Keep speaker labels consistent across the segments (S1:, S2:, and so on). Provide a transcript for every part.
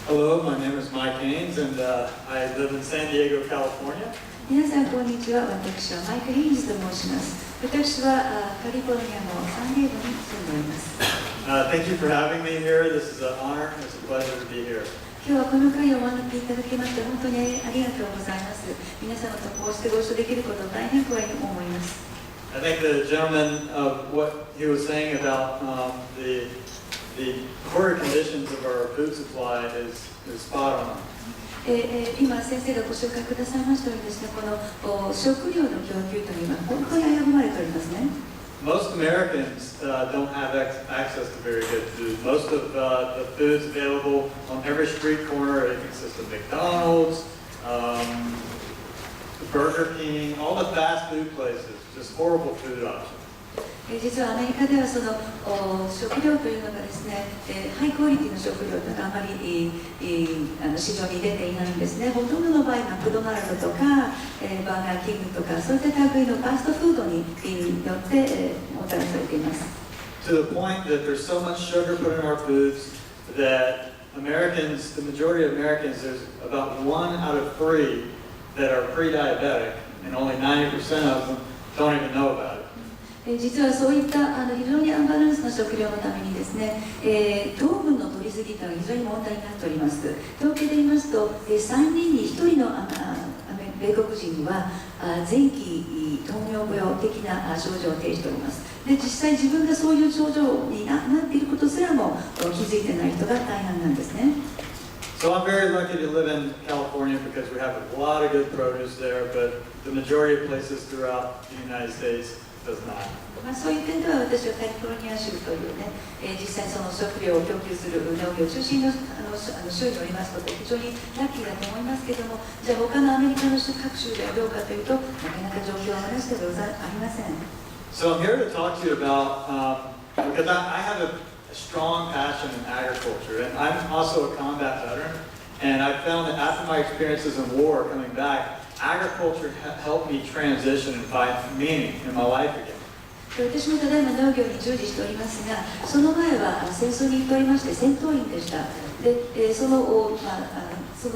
S1: Hello, my name is Mike Haynes, and I live in San Diego, California.
S2: 皆さんこんにちは。私はマイク・ヘインズと申します。私はカリフォルニアのサンディエゴに住んでおります。
S1: Thank you for having me here. This is an honor. It's a pleasure to be here.
S2: 今日はこの会をお招きいただきまして本当にありがとうございます。皆様とこうしてご一緒できることを大変光栄に思います。
S1: I think the gentleman of what he was saying about the core conditions of our food supply is spot on.
S2: 今先生がご紹介くださいましたようにですね、この食料の供給というのは本当に危ぶまれておりますね。
S1: Most Americans don't have access to very good food. Most of the foods available on every street corner, it consists of McDonald's, Burger King, all the fast food places, just horrible food options.
S2: 実はアメリカではその食料というのがですね、ハイクオリティの食料というのはあまり市場に出ていないんですね。ほとんどの場合、マクドナルドとか、バーガーキングとか、そういった類のファストフードによってもたらされています。
S1: To the point that there's so much sugar put in our foods that Americans, the majority of Americans, there's about 1 out of 3 that are pre-diabetic, and only 90% of them don't even know about it.
S2: 実はそういった非常にアンバランスな食料のためにですね、糖分の取りすぎというのは非常に問題になっております。統計で言いますと、3人に1人の米国人には前期糖尿病的な症状を呈しております。で、実際自分がそういう症状になっていることすらも気づいてない人が大半なんですね。
S1: So I'm very lucky to live in California because we have a lot of good produce there, but the majority of places throughout the United States does not.
S2: そういう点では私はカリフォルニア州というね、実際その食料を供給する農業中心の州におりますことで非常にラッキーだと思いますけれども、じゃあ他のアメリカの各州ではどうかというと、なかなか状況は同じではありません。
S1: So I'm here to talk to you about because I have a strong passion in agriculture, and I'm also a combat veteran, and I found that after my experiences in war coming back, agriculture helped me transition and find meaning in my life again.
S2: 私もただいま農業に従事しておりますが、その前は戦争に行っておりまして戦闘員でした。で、その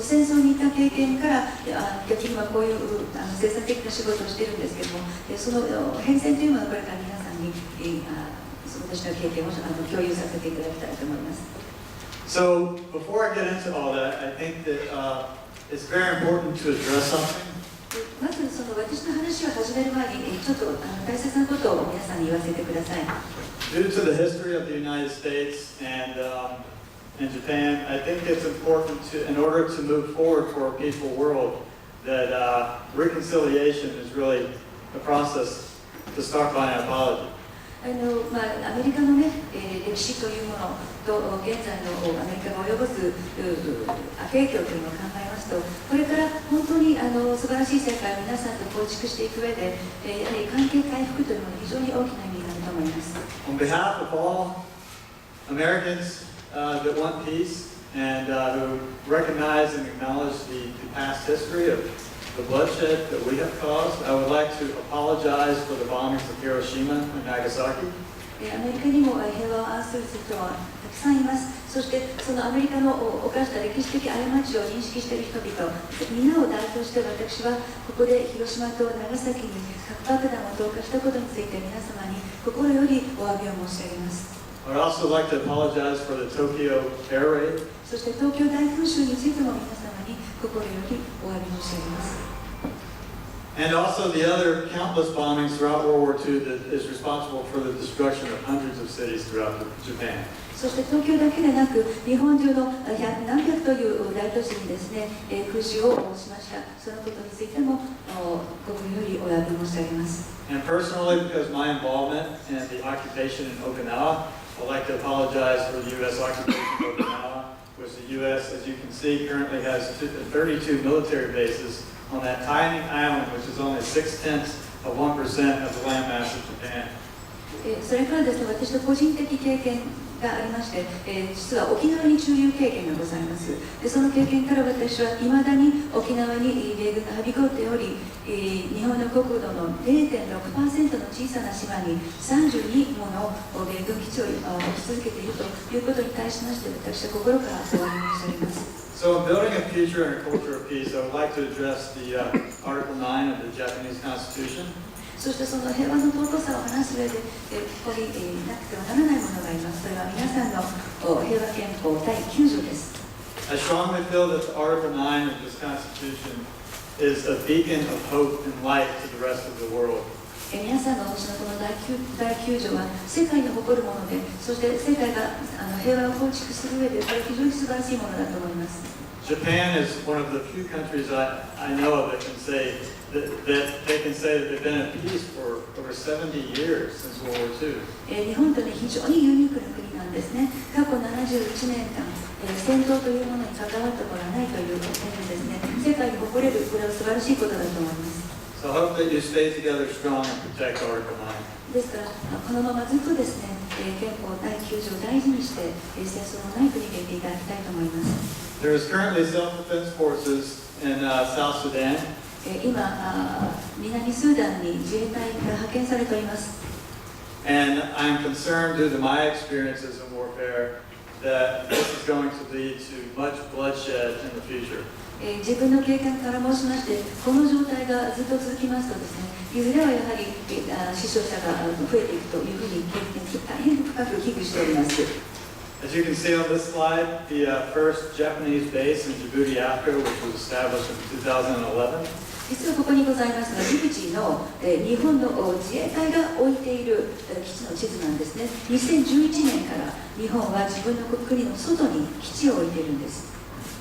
S2: 戦争に行った経験から逆に今こういう生産的な仕事をしているんですけれども、その変遷というのはこれから皆さんに私の経験を共有させていただきたいと思います。
S1: So before I get into all that, I think that it's very important to address something.
S2: まずその私の話を始める前にちょっと大切なことを皆さんに言わせてください。
S1: Due to the history of the United States and Japan, I think it's important to, in order to move forward for a peaceful world, that reconciliation is really a process to start by an apology.
S2: アメリカの、歴史というものと現在のアメリカが及ぼす悪影響というのを考えますと、これから本当に素晴らしい世界を皆さんと構築していく上で、やはり関係回復というのは非常に大きな意味があると思います。
S1: On behalf of all Americans that want peace and who recognize and acknowledge the past history of the bloodshed that we have caused, I would like to apologize for the bombings of Hiroshima and Nagasaki.
S2: アメリカにも平和を愛する人はたくさんいます。そしてそのアメリカの犯した歴史的過ちを認識している人々、みんなを代表して私はここで広島と長崎に核爆弾を投下したことについて皆様に心よりお詫びを申し上げます。
S1: I would also like to apologize for the Tokyo air raid.
S2: そして東京大空襲についても皆様に心よりお詫び申し上げます。
S1: And also the other countless bombings throughout World War II that is responsible for the destruction of hundreds of cities throughout Japan.
S2: そして東京だけでなく日本中の何百という大都市にですね、空襲をしました。そのことについても心よりお詫び申し上げます。
S1: And personally, because my involvement in the occupation in Okinawa, I'd like to apologize for the U.S. occupation of Okinawa, which the U.S., as you can see, currently has 32 military bases on that tiny island, which is only 0.6% of 1% of the landmass of Japan.
S2: それからですね、私の個人的経験がありまして、実は沖縄に駐留経験がございます。で、その経験から私は未だに沖縄に米軍がはびこっており、日本の国土の 0.6% の小さな島に32もの米軍基地を置き続けているということに対しまして、私は心からお詫び申し上げます。
S1: So in building a future and a culture of peace, I would like to address the Article 9 of the Japanese Constitution.
S2: そしてその平和の尊さを話す上で、ここになくてはならないものがあります。それは皆さんの平和憲法第9条です。
S1: I strongly feel that the Article 9 of this Constitution is a beacon of hope and light to the rest of the world.
S2: 皆さんがお持ちのこの第9条は世界の誇るもので、そして世界が平和を構築する上でこれ非常に素晴らしいものだと思います。
S1: Japan is one of the few countries I know of that can say that they can say that they've been at peace for over 70 years since World War II.
S2: 日本とね、非常にユニークな国なんですね。過去71年間、戦闘というものに関わったことはないという点でですね、世界に誇れる、これは素晴らしいことだと思います。
S1: So I hope that you stay together strong and protect Article 9.
S2: ですから、このままずっとですね、憲法第9条を大事にして、戦争のない国でいていただきたいと思います。
S1: There is currently self-defense forces in South Sudan.
S2: 今、南スーダンに自衛隊が派遣されております。
S1: And I'm concerned due to my experiences in warfare that this is going to lead to much bloodshed in the future.
S2: 自分の経験から申しまして、この状態がずっと続きますとですね、いずれはやはり死傷者が増えていくというふうに大変深く危惧しております。
S1: As you can see on this slide, the first Japanese base in Djibouti, Africa, which was established in 2011.
S2: 実はここにございますが、ジブチの日本の自衛隊が置いている基地の地図なんですね。2011年から日本は自分の国の外に基地を置いているんです。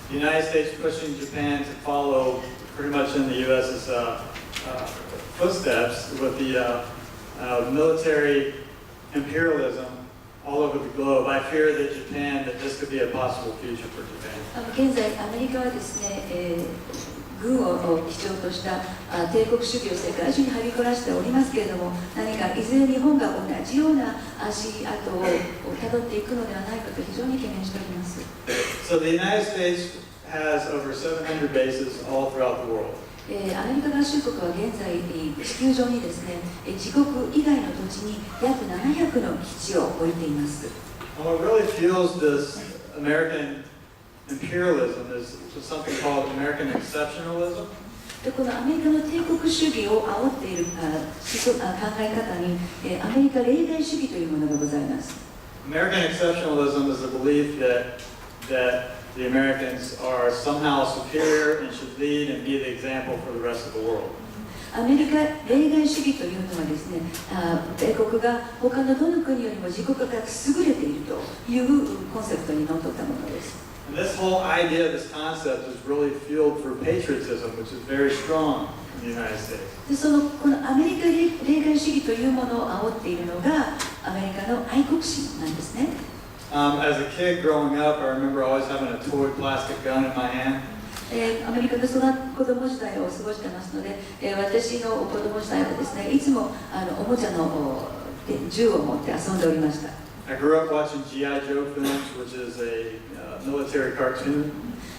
S1: The United States pushing Japan to follow pretty much in the U.S.'s footsteps with the military imperialism all over the globe. I fear that this could be a possible future for Japan.
S2: 現在、アメリカはですね、軍を基調とした帝国主義を世界中にはびこらしておりますけれども、何かいずれ日本が同じような足跡をたどっていくのではないかと非常に懸念しております。
S1: So the United States has over 700 bases all throughout the world.
S2: アメリカ合衆国は現在、地球上にですね、自国以外の土地に約700の基地を置いています。
S1: And what really fuels this American imperialism is something called American exceptionalism.
S2: でこのアメリカの帝国主義を煽っている考え方に、アメリカ例外主義というものがございます。
S1: American exceptionalism is a belief that the Americans are somehow superior and should lead and be the example for the rest of the world.
S2: アメリカ例外主義というのはですね、米国が他のどの国よりも自国が優れているというコンセプトにのっとったものです。
S1: And this whole idea, this concept is really fueled for patriotism, which is very strong in the United States.
S2: でこのアメリカ例外主義というものを煽っているのがアメリカの愛国心なんですね。
S1: As a kid growing up, I remember always having a toy plastic gun in my hand.
S2: アメリカで子供時代を過ごしてますので、私の子供時代はですね、いつもおもちゃの銃を持って遊んでおりました。
S1: I grew up watching G.I. Joe films, which is a military cartoon.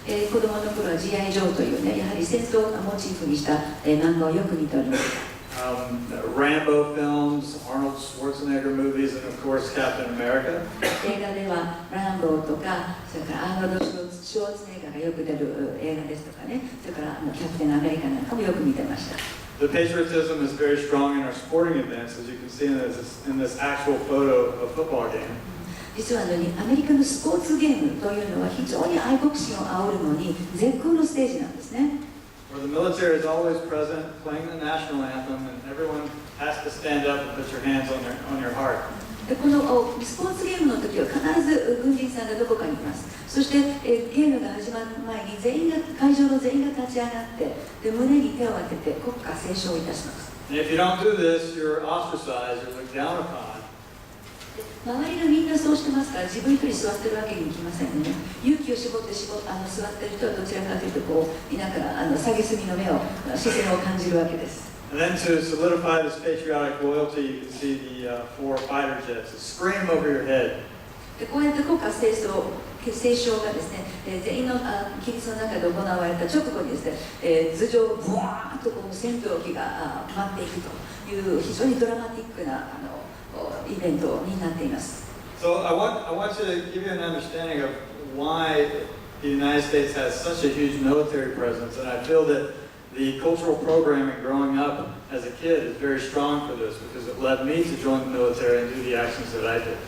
S2: 子供の頃は G.I. ジョーというね、やはり戦争をモチーフにした漫画をよく見ておりました。
S1: Rambo films, Arnold Schwarzenegger movies, and of course Captain America.
S2: 映画ではランボーとか、それからアーノルド・シュワルツェネッガーがよく出る映画ですとかね、それからキャプテンアメリカなんかもよく見てました。
S1: The patriotism is very strong in our sporting events, as you can see in this actual photo of a football game.
S2: 実はアメリカのスポーツゲームというのは非常に愛国心を煽るのに絶好のステージなんですね。
S1: Where the military is always present, playing the national anthem, and everyone has to stand up and put your hands on your heart.
S2: このスポーツゲームの時は必ず軍人さんがどこかにいます。そしてゲームが始まる前に会場の全員が立ち上がって胸に手を当てて国歌斉唱をいたします。
S1: And if you don't do this, you're ostracized, you're looked down upon.
S2: 周りがみんなそうしてますから自分一人座ってるわけにいきませんね。勇気を絞って座ってる人はどちらかというとなんか蔑みの目を視線を感じるわけです。
S1: And then to solidify this patriotic loyalty, you can see the 4 fighter jets scream over your head.
S2: でこうやって国歌斉唱がですね、全員の規律の中で行われた直後にですね、頭上をブワーッと戦闘機が舞っていくという非常にドラマティックなイベントになっています。
S1: So I want you to give you an understanding of why the United States has such a huge military presence, and I feel that the cultural programming growing up as a kid is very strong for this because it led me to join the military and do the actions that I did.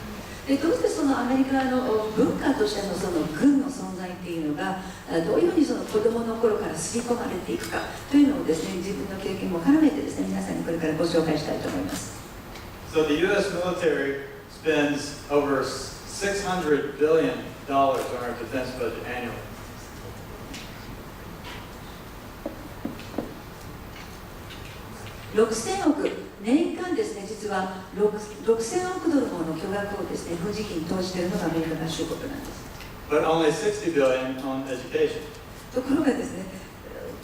S2: でどうしてそのアメリカの文化としてのその軍の存在っていうのがどういうふうにその子どもの頃から刷り込まれていくかというのをですね、自分の経験も絡めてですね、皆さんにこれからご紹介したいと思います。
S1: So the U.S. military spends over $600 billion on our defense budget annually.
S2: 6000億年間ですね、実は6000億ドルもの巨額をですね、軍事費に投じているのがアメリカ合衆国なんです。
S1: But only $60 billion on education.
S2: ところがですね、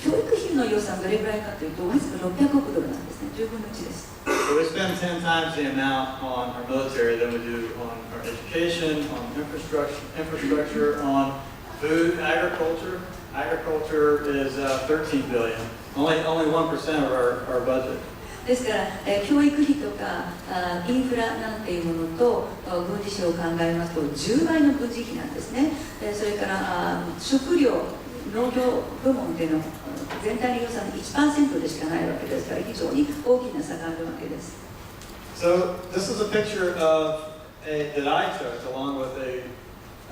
S2: 教育費の予算どれぐらいかというと、わずか600億ドルなんですね、10分の1です。
S1: So we spend 10 times the amount on our military than we do on our education, on infrastructure, on food, agriculture. Agriculture is $13 billion. Only 1% of our budget.
S2: ですから、教育費とかインフラなんていうものと軍事費を考えますと10倍の軍事費なんですね。それから食料、農業部門っていうのは全体の予算の 1% でしかないわけですから、非常に大きな差があるわけです。
S1: So this is a picture that I took along with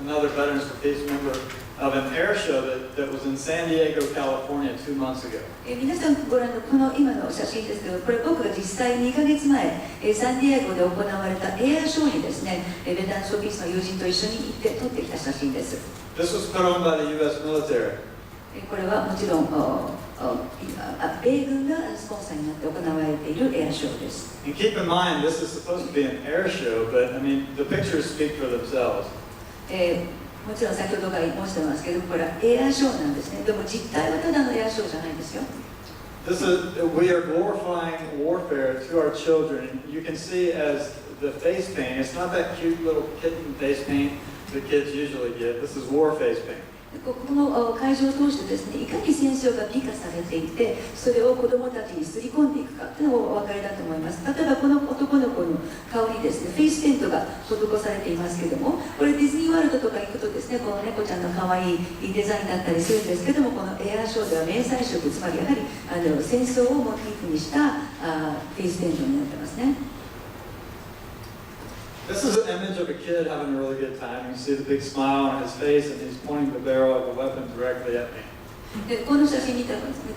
S1: another Veterans for Peace member of an air show that was in San Diego, California 2 months ago.
S2: 皆さんご覧のこの今の写真ですけど、これ僕が実際2ヶ月前サンディエゴで行われたエアショーにですね、ベテランズ・フォー・ピースの友人と一緒に行って撮ってきた写真です。
S1: This was put on by the U.S. military.
S2: これはもちろん米軍がスポンサーになって行われているエアショーです。
S1: And keep in mind, this is supposed to be an air show, but I mean, the pictures speak for themselves.
S2: もちろん先ほどから申してますけど、これはエアショーなんですね。でも実態はただのエアショーじゃないんですよ。
S1: We are glorifying warfare to our children. You can see as the face paint, it's not that cute little kitten face paint that kids usually get. This is war face paint.
S2: この会場を通してですね、いかに戦争が美化されていて、それを子どもたちにすり込んでいくかというのがお分かりだと思います。例えばこの男の子の顔にですね、フェイスペイントが施されていますけども、これディズニーワールドとか行くとですね、この猫ちゃんの可愛いデザインだったりするんですけども、このエアショーでは迷彩色、つまりやはり戦争をモチーフにしたフェイスペイントになってますね。
S1: This is an image of a kid having a really good time. You see the big smile on his face, and he's pointing the barrel of the weapon directly at me.
S2: でこの写真見て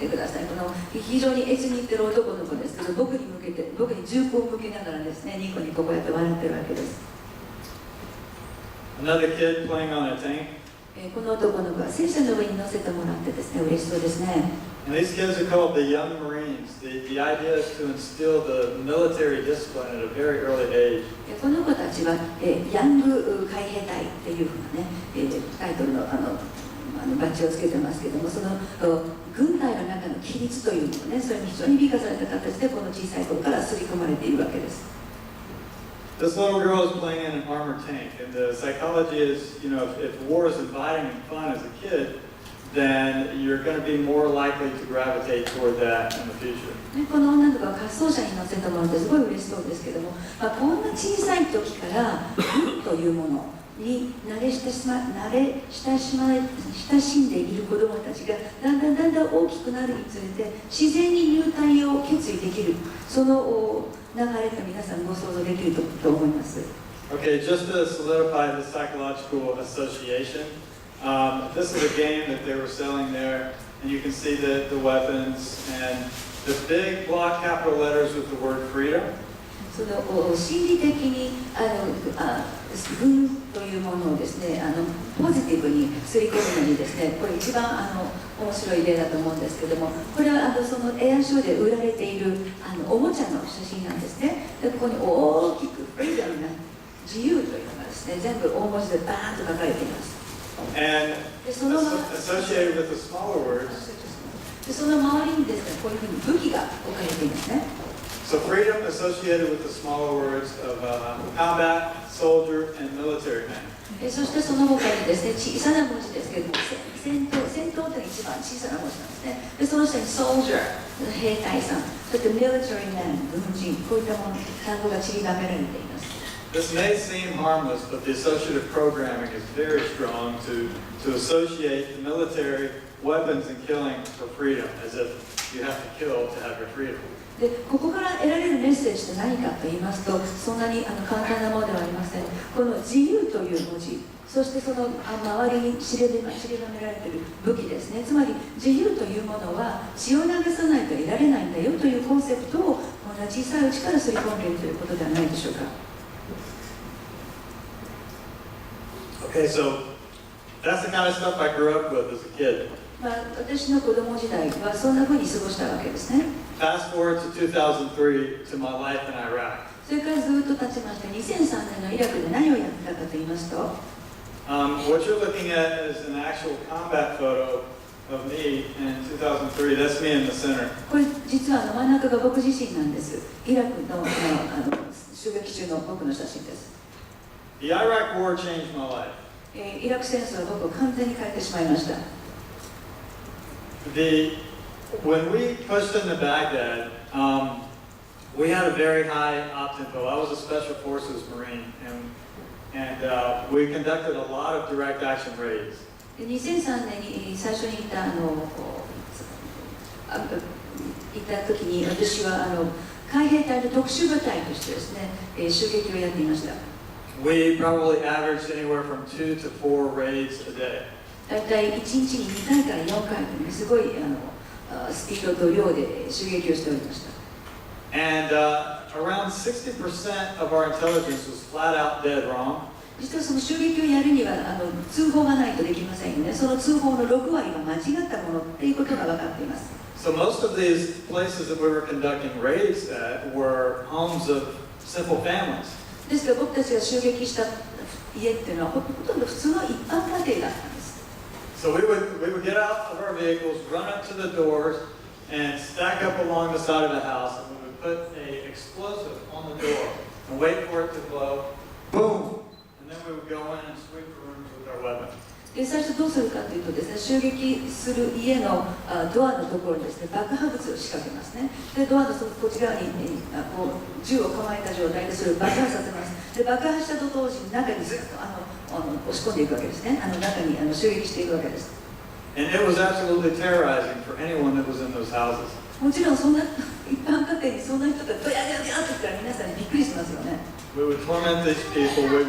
S2: ください。この非常にエツにいってる男の子ですけど、僕に銃口を向けながらですね、ニコニコこうやって笑ってるわけです。
S1: Another kid playing on a tank.
S2: この男の子は戦車の上に乗せてもらってですね、嬉しそうですね。
S1: And these kids are called the young Marines. The idea is to instill the military discipline at a very early age.
S2: この子たちはヤング海兵隊っていうふうなね、タイトルのバッジをつけてますけども、その軍隊の中の規律というのをね、それに非常に美化された形でこの小さい頃から刷り込まれているわけです。
S1: This little girl is playing in an armored tank, and the psychology is, if war is inviting and fun as a kid, then you're going to be more likely to gravitate toward that in the future.
S2: この女の子は滑走車に乗せてもらってすごい嬉しそうですけども、こんな小さい時から軍というものに慣れ親しんでいる子どもたちがだんだん大きくなるにつれて自然に入隊を決意できる、その流れと皆さんご想像できると思います。
S1: Okay, just to solidify the psychological association, this is a game that they were selling there, and you can see the weapons and the big block capital letters with the word freedom.
S2: その心理的に軍というものをですね、ポジティブにすり込むのにですね、これ一番面白い例だと思うんですけども、これはそのエアショーで売られているおもちゃの写真なんですね。でここに大きくフリーダムな自由というのがですね、全部大文字でバーッと書かれています。
S1: And associated with the smaller words.
S2: でその周りにですね、こういうふうに武器が置かれていますね。
S1: So freedom associated with the smaller words of combat, soldier, and military man.
S2: そしてその他にですね、小さな文字ですけれども、戦闘というのが一番小さな文字なんですね。でその下に soldier、兵隊さん、そして military man、軍人、こういった単語が散りばめられています。
S1: This may seem harmless, but the associative programming is very strong to associate the military weapons and killing for freedom, as if you have to kill to have your freedom.
S2: でここから得られるメッセージって何かと言いますと、そんなに簡単なものではありません。この自由という文字、そしてその周りに散りばめられている武器ですね。つまり自由というものは血を流さないと得られないんだよというコンセプトを小さいうちから刷り込んでいるということではないでしょうか。
S1: Okay, so that's the kind of stuff I grew up with as a kid.
S2: 私の子供時代はそんな風に過ごしたわけですね。
S1: Fast forward to 2003 to my life in Iraq.
S2: それからずっと経ちまして、2003年のイラクで何をやってたかと言いますと、
S1: What you're looking at is an actual combat photo of me in 2003. That's me in the center.
S2: これ実は真ん中が僕自身なんです。イラクの襲撃中の僕の写真です。
S1: The Iraq War changed my life.
S2: イラク戦争は僕を完全に変えてしまいました。
S1: When we pushed into Baghdad, we had a very high op-tempo. I was a Special Forces Marine, and we conducted a lot of direct action raids.
S2: 2003年に最初に行った時に私は海兵隊の特殊部隊としてですね、襲撃をやっていました。
S1: We probably averaged anywhere from 2 to 4 raids a day.
S2: だいたい1日に2回から4回というすごいスピードと量で襲撃をしておりました。
S1: And around 60% of our intelligence was flat out dead wrong.
S2: 実はその襲撃をやるには通報がないとできませんよね。その通報の6割が間違ったものっていうことが分かっています。
S1: So most of these places that we were conducting raids at were homes of simple families.
S2: ですから僕たちが襲撃した家っていうのはほとんど普通の一般家庭だったんです。
S1: So we would get out of our vehicles, run up to the doors, and stack up along the side of the house, and we would put an explosive on the door and wait for it to blow. Boom! And then we would go in and sweep the rooms with our weapons.
S2: で最初どうするかというとですね、襲撃する家のドアのところにですね、爆破物を仕掛けますね。でドアのこっち側にこう銃を構えた状態でそれを爆破させます。で爆破したと同時に中にずっと押し込んでいくわけですね。中に襲撃していくわけです。
S1: And it was absolutely terrorizing for anyone that was in those houses.
S2: もちろんそんな一般家庭にそんな人がドヤドヤドヤって言ったら皆さんにびっくりしますよね。
S1: We would torment these people. We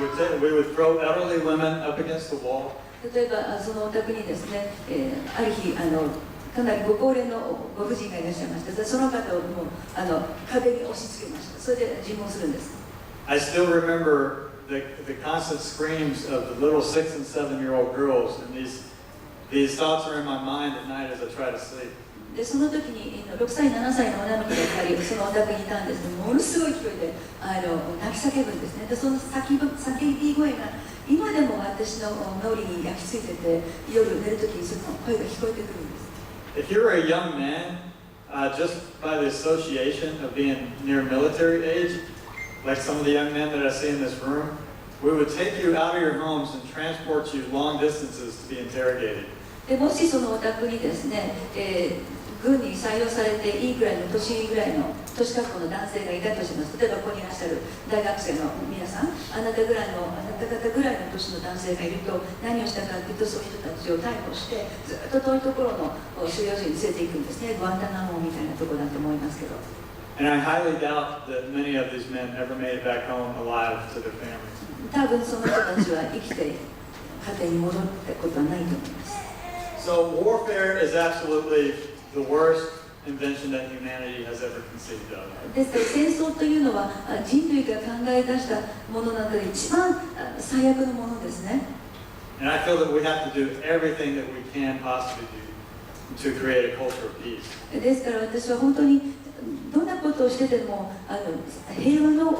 S1: would throw elderly women up against the wall.
S2: 例えばそのお宅にですね、ある日かなりご高齢のご婦人がいらっしゃいました。その方をもう壁に押し付けました。それで尋問するんです。
S1: I still remember the constant screams of the little 6 and 7-year-old girls, and these thoughts are in my mind at night as I try to sleep.
S2: でその時に6歳7歳の女の子が2人そのお宅にいたんですけど、ものすごい勢いで泣き叫ぶんですね。でその叫び声が今でも私の脳裏に焼き付いてて、夜寝る時にその声が聞こえてくるんです。
S1: If you're a young man, just by the association of being near military age, like some of the young men that I see in this room, we would take you out of your homes and transport you long distances to be interrogated.
S2: でもしそのお宅にですね、軍に採用されていいぐらいの年格好の男性がいたとします。例えばここにいらっしゃる大学生の皆さん、あなた方ぐらいの年の男性がいると何をしたかというと、そういう人たちを逮捕してずっと遠いところの収容所に連れて行くんですね。グアンタナモみたいなところだと思いますけど。
S1: And I highly doubt that many of these men ever made it back home alive to their families.
S2: 多分その人たちは生きて家庭に戻ったことはないと思います。
S1: So warfare is absolutely the worst invention that humanity has ever conceived of.
S2: ですから戦争というのは人類が考え出したものの中で一番最悪のものですね。
S1: And I feel that we have to do everything that we can possibly do to create a culture of peace.
S2: ですから私は本当にどんなことをしてでも平和の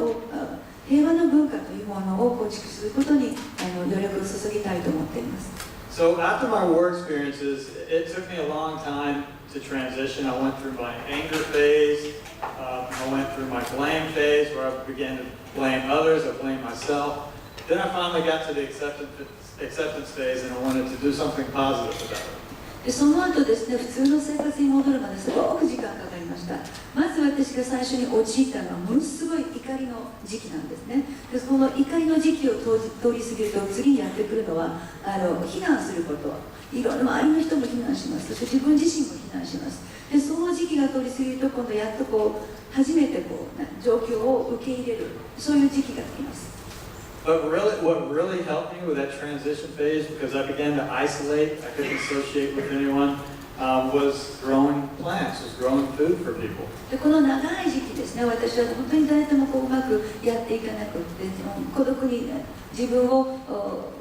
S2: 文化というものを構築することに努力を注ぎたいと思っています。
S1: So after my war experiences, it took me a long time to transition. I went through my anger phase. I went through my blame phase where I began to blame others. I blamed myself. Then I finally got to the acceptance phase, and I wanted to do something positive about it.
S2: でその後ですね、普通の生活に戻るまですごく時間かかりました。まず私が最初に陥ったのはものすごい怒りの時期なんですね。でその怒りの時期を通り過ぎると次にやってくるのは非難すること、いろんな周りの人も非難します。そして自分自身も非難します。でその時期が通り過ぎると今度やっと初めて状況を受け入れる、そういう時期が来ます。
S1: But really, what really helped me with that transition phase, because I began to isolate, I couldn't associate with anyone, was growing plants, was growing food for people.
S2: でこの長い時期ですね、私は本当に誰ともうまくやっていかなくって、孤独に自分を、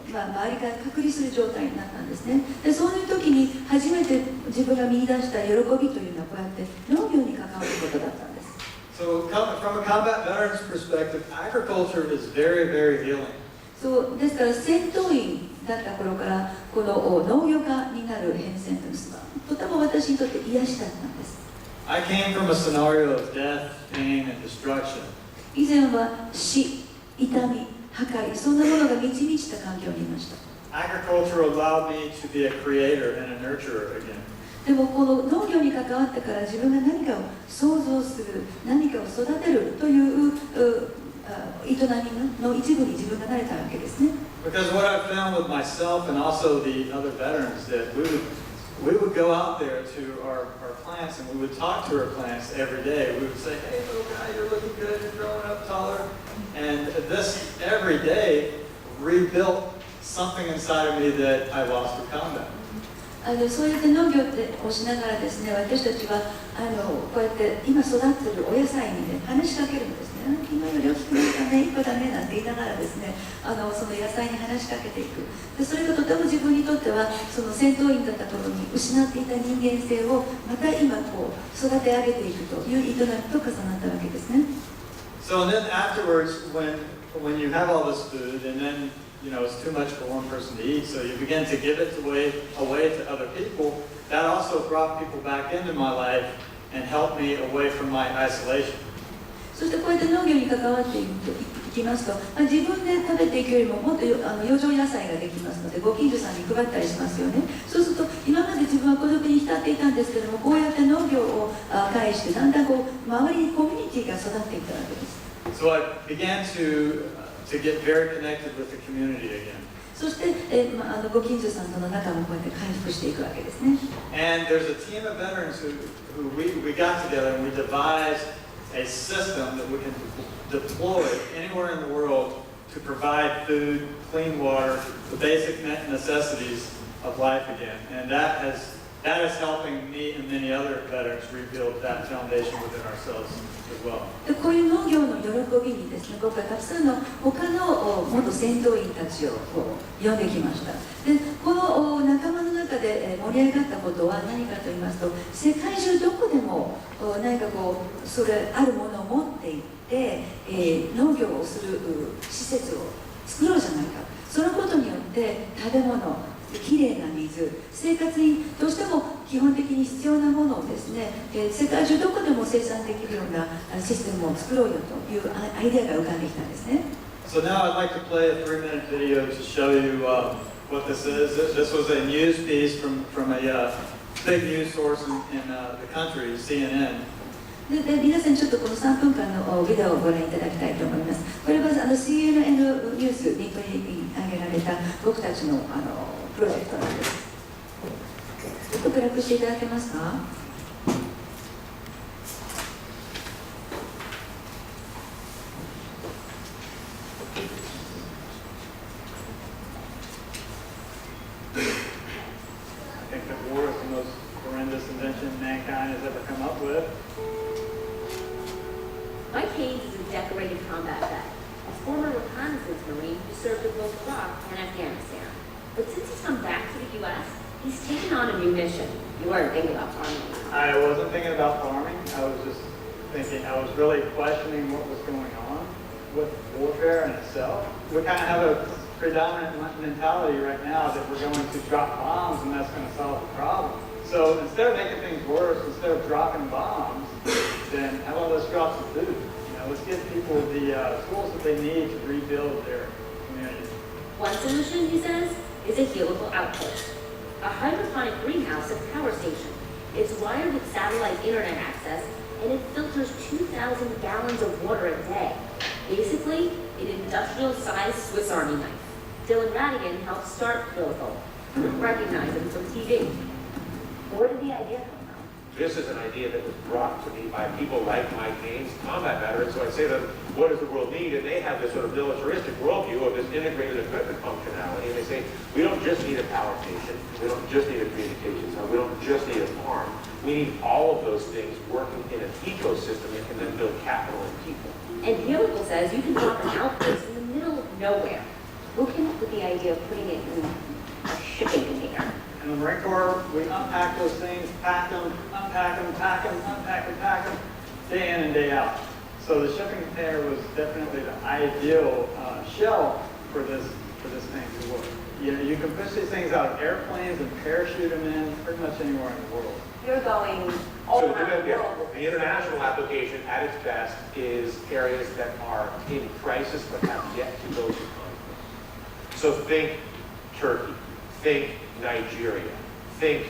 S2: 周りから隔離する状態になったんですね。でそういう時に初めて自分が見出した喜びというのはこうやって農業に関わることだったんです。
S1: So from a combat veteran's perspective, agriculture is very, very healing.
S2: そうですから戦闘員だった頃からこの農業家になる変遷というのはとても私にとって癒しだったんです。
S1: I came from a scenario of death, pain, and destruction.
S2: 以前は死、痛み、破壊、そんなものが満ち満ちた環境にいました。
S1: Agriculture allowed me to be a creator and a nurturer again.
S2: でもこの農業に関わってから自分が何かを創造する、何かを育てるという営みの一部に自分がなれたわけですね。
S1: Because what I've found with myself and also the other veterans that we would go out there to our plants and we would talk to our plants every day. We would say, hey little guy, you're looking good, you're growing up taller. And this every day rebuilt something inside of me that I lost through combat.
S2: そうやって農業をしながらですね、私たちはこうやって今育っているお野菜にね話しかけるんですね。今より大きくなったね、いい子だねなんて言いながらですね、その野菜に話しかけていく。でそれがとても自分にとってはその戦闘員だった頃に失っていた人間性をまた今育て上げていくという営みと重なったわけですね。
S1: So then afterwards, when you have all this food and then it's too much for one person to eat, so you begin to give it away to other people. That also brought people back into my life and helped me away from my isolation.
S2: そしてこうやって農業に関わっていきますと、自分で食べていくよりももっと余剰野菜ができますので、ご近所さんに配ったりしますよね。そうすると今まで自分は孤独に浸っていたんですけども、こうやって農業を介してだんだん周りにコミュニティが育っていったわけです。
S1: So I began to get very connected with the community again.
S2: そして、ご近所さんとの仲もこうやって回復していくわけですね。
S1: And there's a team of veterans who we got together and we devised a system that we can deploy anywhere in the world to provide food, clean water, the basic necessities of life again. And that is helping me and many other veterans rebuild that foundation within ourselves as well.
S2: でこういう農業の喜びにですね、僕はたくさんの他の元戦闘員たちを呼んできました。でこの仲間の中で盛り上がったことは何かと言いますと、世界中どこでも何かそれあるものを持っていって、農業をする施設を作ろうじゃないか。そのことによって食べ物、きれいな水、生活にどうしても基本的に必要なものをですね、世界中どこでも生産できるようなシステムを作ろうよというアイデアが浮かんできたんですね。
S1: So now I'd like to play a 3-minute video to show you what this is. This was a news piece from a big news source in the country, CNN.
S2: で皆さんちょっとこの3分間のビデオをご覧いただきたいと思います。これはCNN ニュースに取り上げられた僕たちのプロジェクトなんです。ちょっと暗くしていただけますか。
S1: I think that war is the most horrendous invention mankind has ever come up with.
S3: Mike Haynes is a decorated combat vet. He's a former reconnaissance Marine who served in both Iraq and Afghanistan. But since he's come back to the U.S., he's taken on a new mission. You weren't thinking about farming.
S1: I wasn't thinking about farming. I was just thinking, I was really questioning what was going on with warfare in itself. We kind of have a predominant mentality right now that we're going to drop bombs and that's going to solve the problem. So instead of making things worse, instead of dropping bombs, then how about let's drop some food? Let's give people the tools that they need to rebuild their community.
S3: One solution, he says, is a healable outpost. a hydroponic greenhouse and power station. It's wired with satellite internet access, and it filters 2,000 gallons of water a day. Basically, an industrial-sized Swiss Army knife. Dylan Radigan helped start Helical. You don't recognize him from TV. Where did the idea come from?
S4: This is an idea that was brought to me by people like Mike Haynes, combat veterans. So I say to them, what does the world need? And they have this sort of militaristic worldview of this integrated equipment functionality. And they say, we don't just need a power station. We don't just need a communications hub. We don't just need a farm. We need all of those things working in an ecosystem that can then build capital and people.
S3: And Helical says you can drop an outpost in the middle of nowhere. Who came up with the idea of putting it in a shipping container?
S1: In the Marine Corps, we unpack those things, pack them, unpack them, pack them, unpack them, pack them, day in and day out. So the shipping container was definitely the ideal shell for this thing to work. You can push these things out of airplanes and parachute them in pretty much anywhere in the world.
S3: You're going all
S4: So
S3: around the world.
S4: the international application at its best is areas that are in crisis but have yet to go to conflict. So think Turkey, think Nigeria, think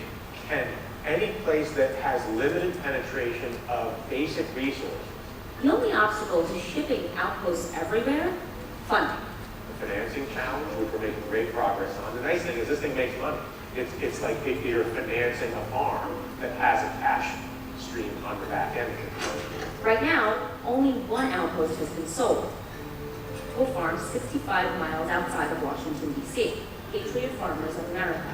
S4: Kenya, any place that has limited penetration of basic resources.
S3: The only obstacle to shipping outposts everywhere? Funding.
S4: The financing challenge, which we're making great progress on. The nice thing is this thing makes money. It's like if you're financing a farm that has a cash stream on the back end.
S3: Right now, only one outpost has been sold. Full Farm, 65 miles outside of Washington, D.C. Patriot Farmers of America.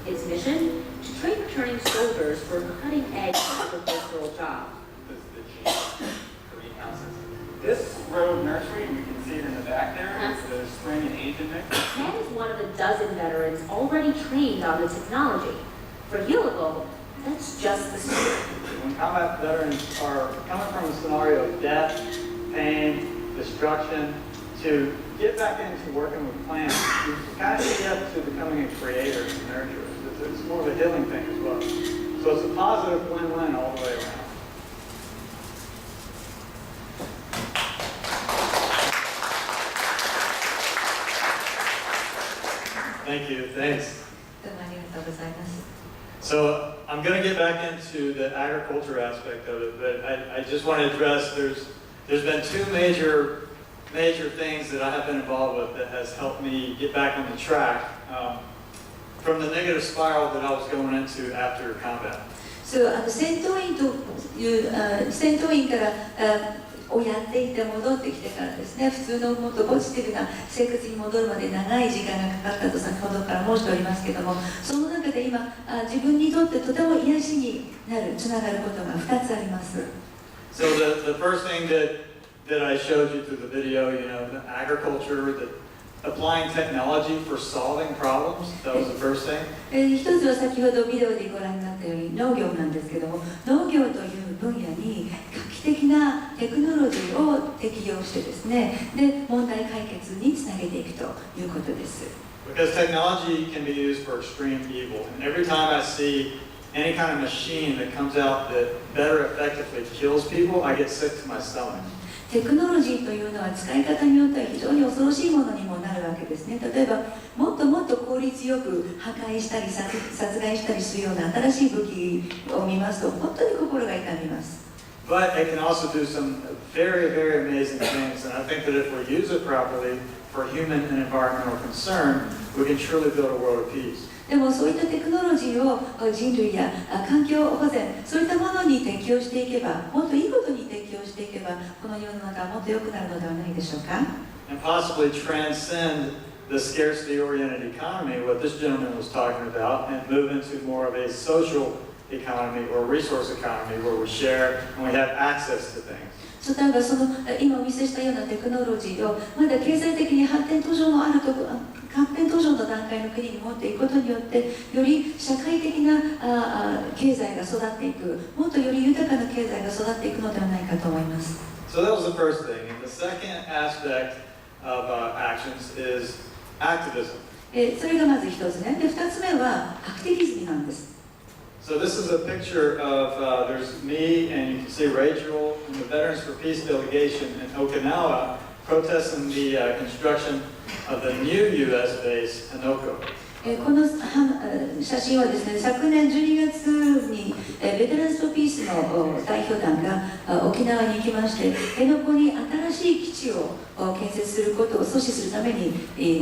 S3: Its mission? To train returning soldiers for cutting-edge agricultural jobs.
S5: This is the G greenhouses. This road nursery, you can see it in the back there, is the spring and agent mix.
S3: Ted is one of a dozen veterans already trained on the technology. For Helical, that's just the start.
S1: When combat veterans are coming from a scenario of death, pain, destruction, to get back into working with plants, you kind of get to becoming a creator and nurturer. It's more of a healing thing as well. So it's a positive win-win all the way around. Thank you. Thanks.
S2: どうもありがとうございます。
S1: So I'm going to get back into the agriculture aspect of it, but I just want to address there's been two major things that I have been involved with that has helped me get back on the track from the negative spiral that I was going into after combat.
S2: そう戦闘員という戦闘員からをやっていて戻ってきてからですね、普通のもっとポジティブな生活に戻るまで長い時間がかかったと先ほどから申しておりますけども、その中で今自分にとってとても癒しにつながることが2つあります。
S1: So the first thing that I showed you through the video, the agriculture, applying technology for solving problems, that was the first thing.
S2: 一つは先ほどビデオでご覧になったように農業なんですけども、農業という分野に画期的なテクノロジーを適用してですね、で問題解決につなげていくということです。
S1: Because technology can be used for extreme evil, and every time I see any kind of machine that comes out that better effectively kills people, I get sick to my stomach.
S2: テクノロジーというのは使い方によっては非常に恐ろしいものにもなるわけですね。例えばもっともっと効率よく破壊したり殺害したりするような新しい武器を見ますと本当に心が痛みます。
S1: But it can also do some very, very amazing things, and I think that if we use it properly for human and environmental concern, we can truly build a world of peace.
S2: でもそういったテクノロジーを人類や環境保全そういったものに適用していけばもっといいことに適用していけばこの世の中はもっと良くなるのではないでしょうか
S1: And possibly transcend the scarcity-oriented economy, what this gentleman was talking about, and move into more of a social economy or resource economy where we share and we have access to things.
S2: そう例えばその今お見せしたようなテクノロジーをまだ経済的に発展途上のあるとこ発展途上の段階の国に持っていくことによってより社会的な経済が育っていくもっとより豊かな経済が育っていくのではないかと思います。
S1: So that was the first thing. And the second aspect of actions is activism.
S2: それがまず一つね。で、二つ目はアクティビズムなんです。
S1: So this is a picture of, there's me and you can see Rachel and the Veterans for Peace delegation in Okinawa protesting the construction of the new U.S. base, Hanoko.
S2: この写真はですね、昨年12月にベテランズとピースの代表団が沖縄に行きまして、辺野古に新しい基地を建設することを阻止するために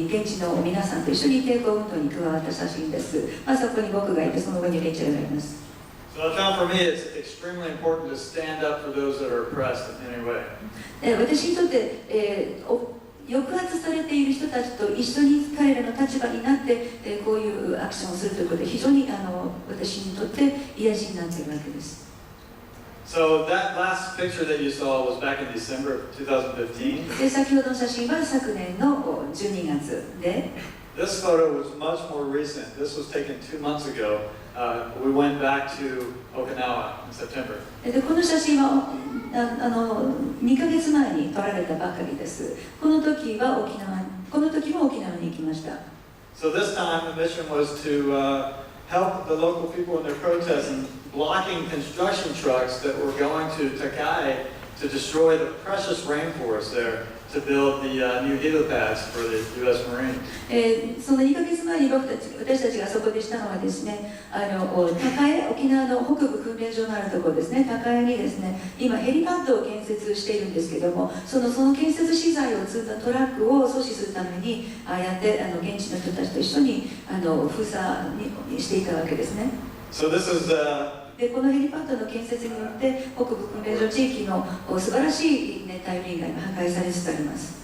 S2: 現地の皆さんと一緒に抵抗運動に加わった写真です。そこに僕がいて、その上にレイチェルがいます。
S1: So I found for me it's extremely important to stand up for those that are oppressed in any way.
S2: 私にとって、抑圧されている人たちと一緒に彼らの立場になって、こういうアクションをするということで非常に私にとって癒しになっているわけです。
S1: So that last picture that you saw was back in December of 2015.
S2: で、先ほどの写真は昨年の12月で、
S1: This photo was much more recent. This was taken 2 months ago. We went back to Okinawa in September.
S2: で、この写真は2ヶ月前に撮られたばかりです。この時も沖縄に行きました。
S1: So this time the mission was to help the local people in their protests in blocking construction trucks that were going to Takai to destroy the precious rainforest there to build the new helipads for the U.S. Marine.
S2: その2ヶ月前に私たちがそこでしたのはですね、高江、沖縄の北部訓練場のあるところですね、高江にですね、今ヘリパッドを建設しているんですけども、その建設資材を積んだトラックを阻止するためにやって現地の人たちと一緒に封鎖にしていたわけですね。
S1: So this is
S2: で、このヘリパッドの建設によって北部訓練場地域の素晴らしい熱帯雨林が今破壊されつつあります。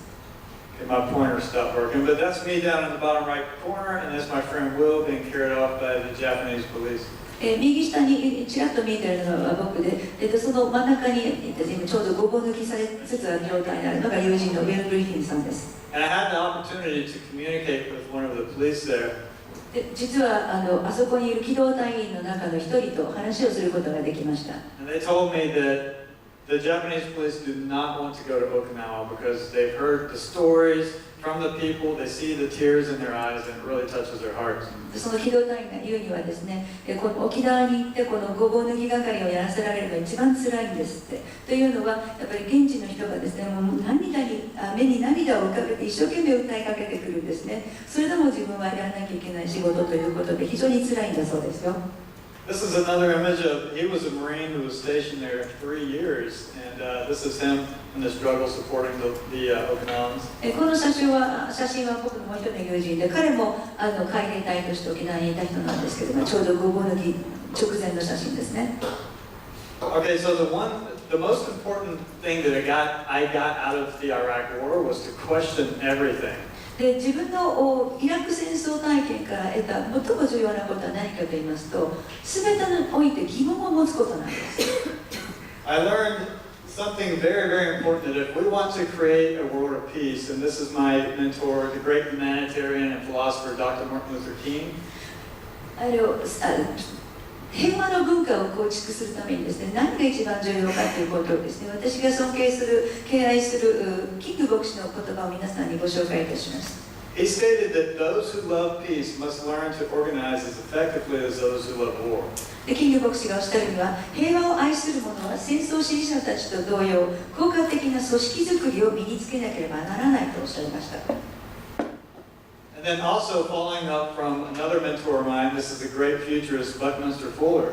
S1: Okay, my pointer stopped working, but that's me down in the bottom right corner, and that's my friend Will being carried off by the Japanese police.
S2: 右下にちらっと見えているのは僕で、その真ん中に今ちょうどごぼう抜きされつつある状態にあるのが友人のウェル・グリフィンさんです。
S1: And I had the opportunity to communicate with one of the police there.
S2: で、実はあそこにいる機動隊員の中の一人と話をすることができました。
S1: And they told me that the Japanese police do not want to go to Okinawa because they've heard the stories from the people, they see the tears in their eyes, and it really touches their hearts.
S2: その機動隊員が言うにはですね、この沖縄に行ってこのごぼう抜き係をやらせられるのが一番辛いんですって。というのはやっぱり現地の人がですね、もう目に涙を浮かべて一生懸命訴えかけてくるんですね。それでも自分はやらなきゃいけない仕事ということで非常に辛いんだそうですよ。
S1: This is another image of, he was a Marine who was stationed there 3 years, and this is him in the struggle supporting the Okinawans.
S2: この写真は僕のもう一人の友人で、彼も海兵隊として沖縄にいた人なんですけども、ちょうどごぼう抜き直前の写真ですね。
S1: Okay, so the most important thing that I got out of the Iraq War was to question everything.
S2: で、自分のイラク戦争体験から得た最も重要なことは何かと言いますと、全てにおいて疑問を持つことなんです。
S1: I learned something very, very important that if we want to create a world of peace, and this is my mentor, the great humanitarian and philosopher Dr. Martin Luther King.
S2: 平和の文化を構築するためにですね、何が一番重要かということをですね、私が尊敬する、敬愛するキング牧師の言葉を皆さんにご紹介いたします。
S1: He stated that those who love peace must learn to organize as effectively as those who love war.
S2: で、キング牧師がおっしゃるには、平和を愛する者は戦争支持者たちと同様、効果的な組織づくりを身につけなければならないとおっしゃいました。
S1: And then also following up from another mentor of mine, this is the great futurist Buckminster Fuller.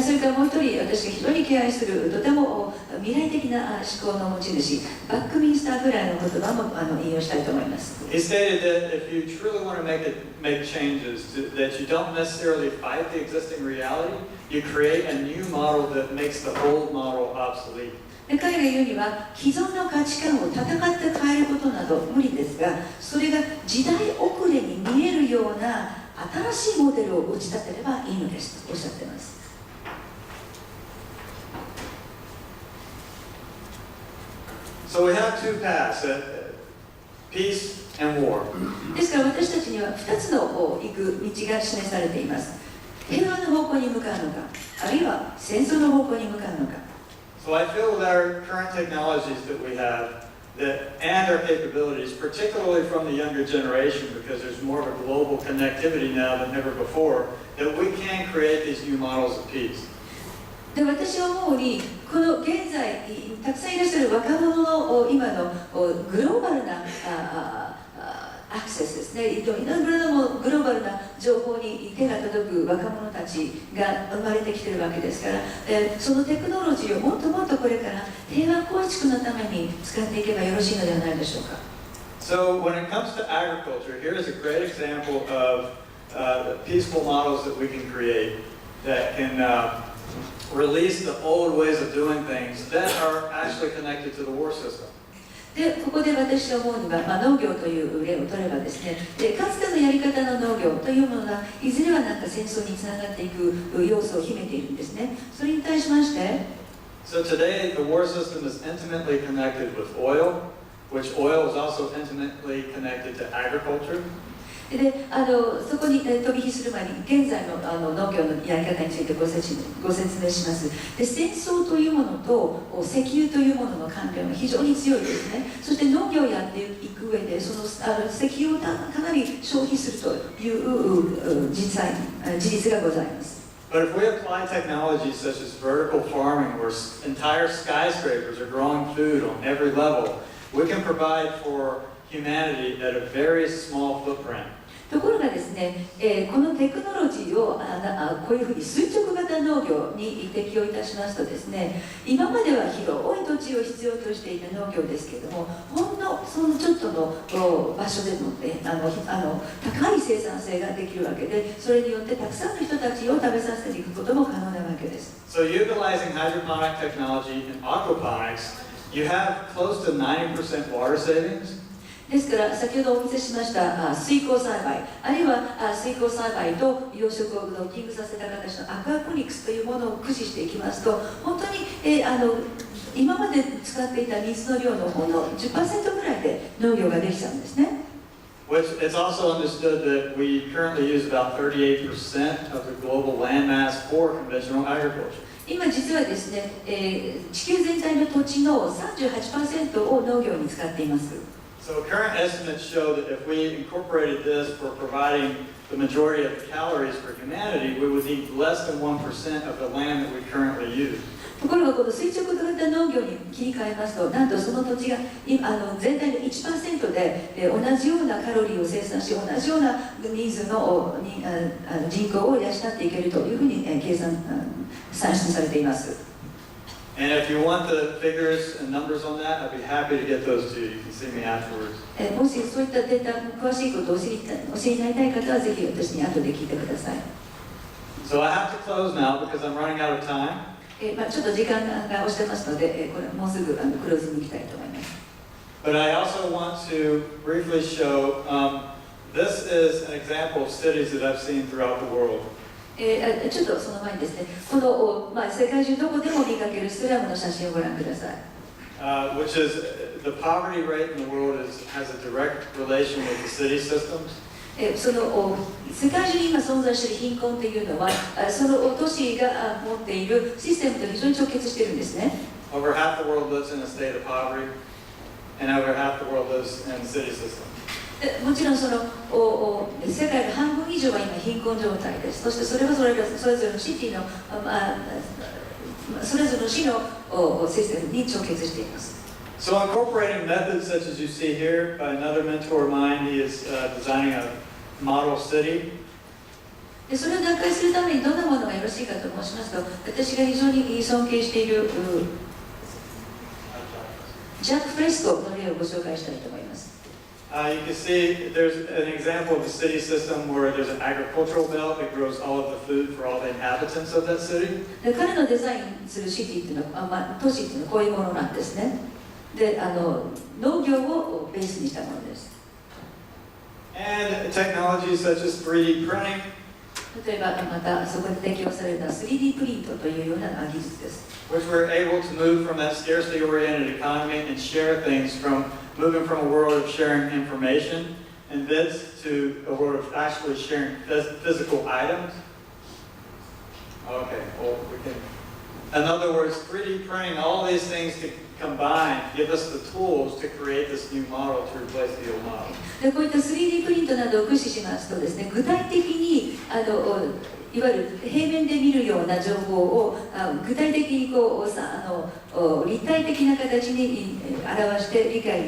S2: それからもう一人、私が非常に敬愛するとても未来的な思考の持ち主、バックミンスターぐらいの言葉も引用したいと思います。
S1: He stated that if you truly want to make changes, that you don't necessarily fight the existing reality, you create a new model that makes the old model obsolete.
S2: で、彼が言うには、既存の価値観を戦って変えることなど無理ですが、それが時代遅れに見えるような新しいモデルを打ち立てればいいのですとおっしゃっています。
S1: So we have two paths, peace and war.
S2: ですから私たちには2つの行く道が示されています。平和の方向に向かうのか、あるいは戦争の方向に向かうのか。
S1: So I feel that our current technologies that we have and our capabilities, particularly from the younger generation, because there's more of a global connectivity now than ever before, that we can create these new models of peace.
S2: で、私は思うに、この現在たくさんいらっしゃる若者の今のグローバルなアクセスですね、いろいろなグローバルな情報に手が届く若者たちが生まれてきているわけですから、そのテクノロジーをもっともっとこれから平和構築のために使っていけばよろしいのではないでしょうか。
S1: So when it comes to agriculture, here is a great example of the peaceful models that we can create that can release the old ways of doing things that are actually connected to the war system.
S2: でここで私は思うには、農業という例を取ればですね、かつてのやり方の農業というものがいずれはなんか戦争につながっていく要素を秘めているんですね。それに対しまして、
S1: So today the war system is intimately connected with oil, which oil is also intimately connected to agriculture.
S2: でそこに飛び火する前に現在の農業のやり方についてご説明します。で戦争というものと石油というものの関連は非常に強いですね。そして農業をやっていく上でその石油をかなり消費するという事実がございます。
S1: But if we apply technologies such as vertical farming, where entire skyscrapers are growing food on every level, we can provide for humanity at a very small footprint.
S2: ところがですね、このテクノロジーをこういうふうに垂直型農業に適用いたしますとですね、今までは広い土地を必要としていた農業ですけれども、ほんのそのちょっとの場所でもって高い生産性ができるわけで、それによってたくさんの人たちを食べさせていくことも可能なわけです。
S1: So utilizing hydroponic technology in aquaponics, you have close to 90% water savings.
S2: ですから先ほどお見せしました水耕栽培、あるいは水耕栽培と養殖をドッキングさせた形のアクアポニクスというものを駆使していきますと、本当に、今まで使っていた水の量のほんの 10% ぐらいで農業ができちゃうんですね。
S1: Which it's also understood that we currently use about 38% of the global land mass for conventional agriculture.
S2: 今実はですね、地球全体の土地の 38% を農業に使っています。
S1: So current estimates show that if we incorporated this for providing the majority of the calories for humanity, we would need less than 1% of the land that we currently use.
S2: ところがこの垂直型農業に切り替えますと、なんとその土地が全体の 1% で同じようなカロリーを生産し、同じようなニーズの人口を養っていけるというふうに算出されています。
S1: And if you want the figures and numbers on that, I'd be happy to get those to you. You can see me afterwards.
S2: もしそういったデータ詳しいことをお知りになりたい方はぜひ私に後で聞いてください。
S1: So I have to close now because I'm running out of time.
S2: ちょっと時間が押してますので、これもうすぐクローズに行きたいと思います。
S1: But I also want to briefly show, this is an example of cities that I've seen throughout the world.
S2: ちょっとその前にですね、この、世界中どこでも見かけるスラムの写真をご覧ください。
S1: Which is the poverty rate in the world has a direct relation with the city systems.
S2: その世界中に今存在している貧困というのは、その都市が持っているシステムと非常に直結しているんですね。
S1: Over half the world lives in a state of poverty, and over half the world lives in the city system.
S2: もちろんその世界の半分以上は今貧困状態です。そしてそれはそれぞれのシティの、それぞれの市のシステムに直結しています。
S1: So incorporating methods such as you see here by another mentor of mine, he is designing a model city.
S2: でそれを打開するためにどんなものがよろしいかと申しますと、私が非常に尊敬しているジャック・フレスコの例をご紹介したいと思います。
S1: You can see there's an example of a city system where there's an agricultural belt that grows all of the food for all the inhabitants of that city.
S2: で彼のデザインするシティっていうのは、都市っていうのはこういうものなんですね。で農業をベースにしたものです。
S1: And technologies such as 3D printing.
S2: 例えばまたそこで適用された 3D プリントというような技術です。
S1: Which we're able to move from that scarcity-oriented economy and share things moving from a world of sharing information and this to a world of actually sharing physical items. Okay, well, in other words, 3D printing, all these things combined give us the tools to create this new model to replace the old model.
S2: でこういった 3D プリントなどを駆使しますとですね、具体的にいわゆる平面で見るような情報を具体的に立体的な形に表して理解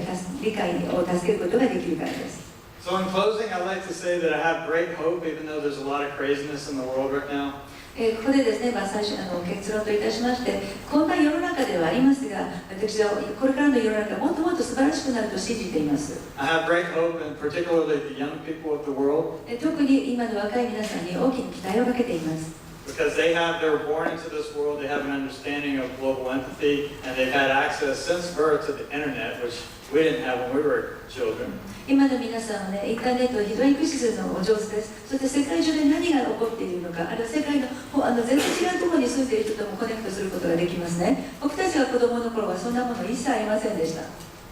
S2: を助けることができるからです。
S1: So in closing, I'd like to say that I have great hope, even though there's a lot of craziness in the world right now.
S2: ここでですね、最初結論といたしまして、こんな世の中ではありますが、私はこれからの世の中がもっともっと素晴らしくなると信じています。
S1: I have great hope, and particularly the young people of the world,
S2: 特に今の若い皆さんに大きな期待をかけています。
S1: because they were born into this world, they have an understanding of global empathy, and they've had access since birth to the internet, which we didn't have when we were children.
S2: 今の皆さんはね、インターネットを非常に駆使するのがお上手です。そして世界中で何が起こっているのか、あるいは世界の全然違うところに住んでいる人ともコネクトすることができますね。僕たちが子供の頃はそんなもの一切ありませんでした。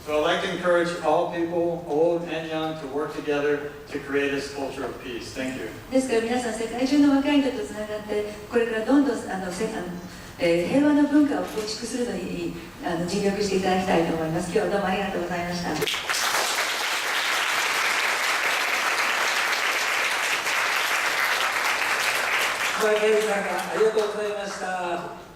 S1: So I'd like to encourage all people, old and young, to work together to create this culture of peace. Thank you.
S2: ですから皆さん、世界中の若い人とつながって、これからどんどん平和の文化を構築するのに尽力していただきたいと思います。今日はどうもありがとうございました。
S6: ケイさんありがとうございました。